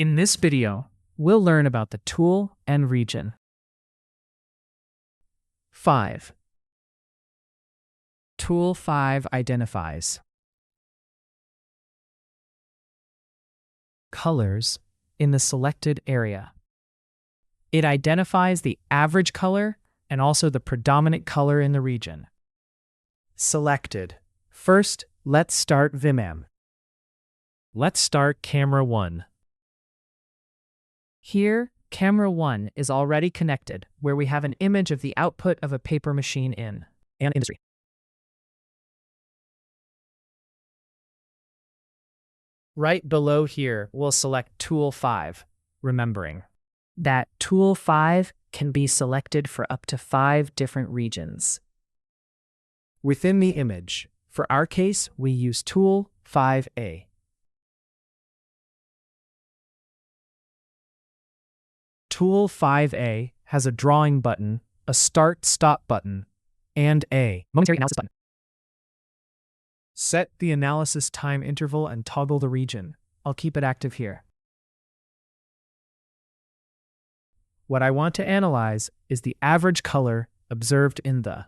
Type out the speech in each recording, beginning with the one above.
In this video, we'll learn about the tool and region. 5. Tool 5 identifies colors in the selected area. It identifies the average color and also the predominant color in the region. Selected. First, let's start Vimeo. Let's start camera 1. Here, camera 1 is already connected, where we have an image of the output of a paper machine in an industry. Right below here, we'll select Tool 5, remembering that Tool 5 can be selected for up to 5 different regions. Within the image, for our case, we use Tool 5A. Tool 5A has a drawing button, a start-stop button, and a momentary analysis button. Set the analysis time interval and toggle the region. I'll keep it active here. What I want to analyze is the average color observed in the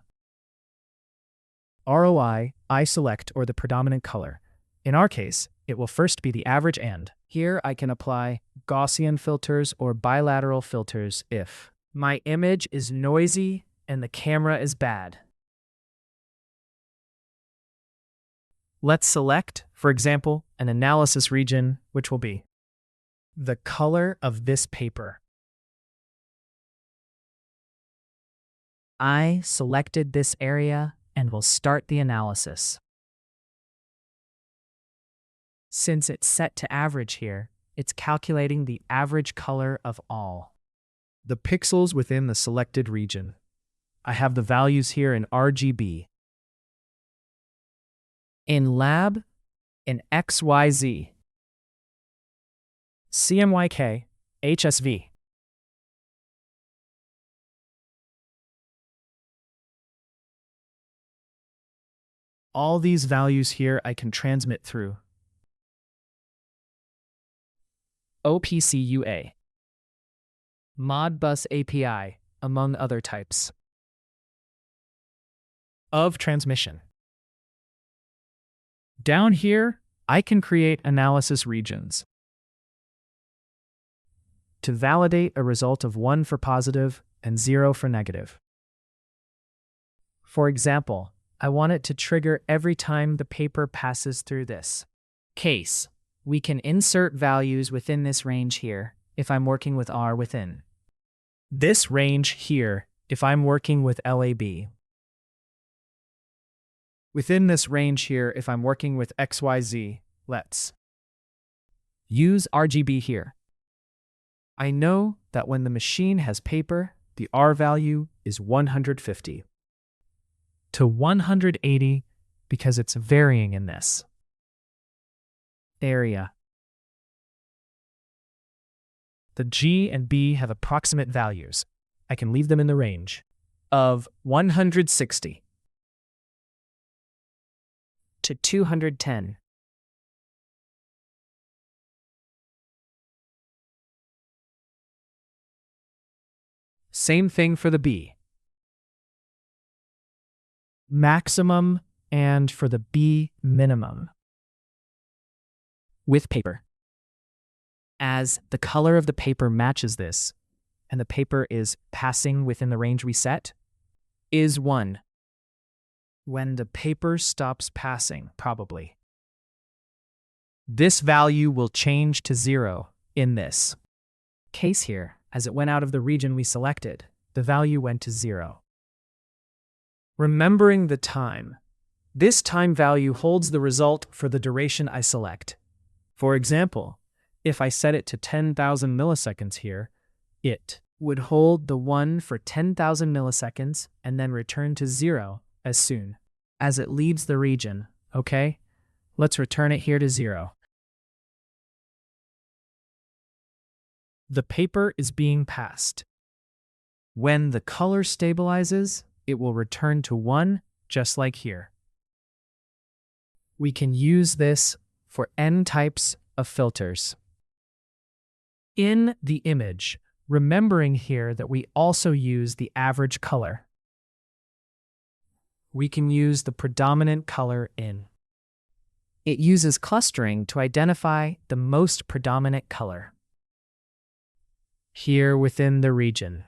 ROI I select, or the predominant color. In our case, it will first be the average, and here I can apply Gaussian filters or bilateral filters if my image is noisy and the camera is bad. Let's select, for example, an analysis region, which will be the color of this paper. I selected this area and will start the analysis. Since it's set to average here, it's calculating the average color of all the pixels within the selected region. I have the values here in RGB, in lab, in XYZ, CMYK, HSV. All these values here I can transmit through OPC UA, Modbus API, among other types of transmission. Down here, I can create analysis regions to validate a result of 1 for positive and 0 for negative. For example, I want it to trigger every time the paper passes through this case. We can insert values within this range here if I'm working with R within this range here if I'm working with LAB. Within this range here if I'm working with XYZ. Let's use RGB here. I know that when the machine has paper, the R value is 150 to 180 because it's varying in this area. The G and B have approximate values. I can leave them in the range of 160 to 210. Same thing for the B maximum and for the B minimum. With paper, as the color of the paper matches this, and the paper is passing within the range we set, is 1. When the paper stops passing, probably, this value will change to 0 in this case here. As it went out of the region we selected, the value went to 0. Remembering the time, this time value holds the result for the duration I select. For example, if I set it to 10,000 milliseconds here, it would hold the 1 for 10,000 milliseconds and then return to 0 as soon as it leaves the region. Okay, let's return it here to 0. The paper is being passed. When the color stabilizes, it will return to 1, just like here. We can use this for N types of filters. in the image, remembering here that we also use the average color. We can use the predominant color in. It uses clustering to identify the most predominant color here within the region.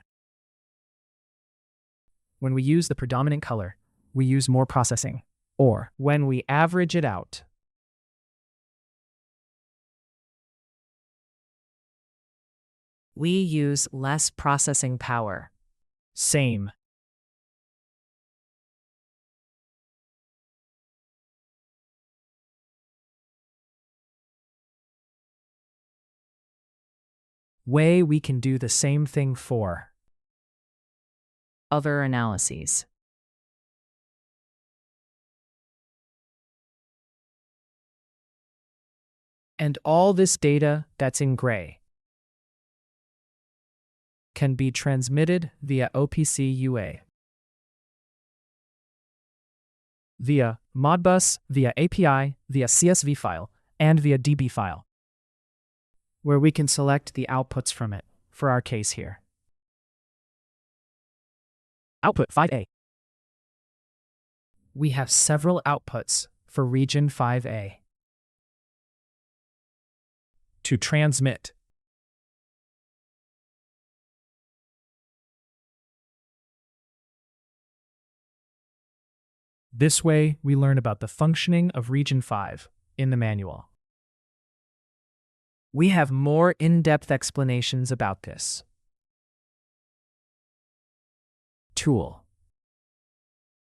When we use the predominant color, we use more processing, or when we average it out, we use less processing power. Same. Way we can do the same thing for other analyses. And all this data that's in gray can be transmitted via OPC UA, via Modbus, via API, via CSV file, and via DB file, where we can select the outputs from it for our case here. Output 5A. We have several outputs for region 5A. To transmit. This way, we learn about the functioning of region 5 in the manual. We have more in-depth explanations about this tool.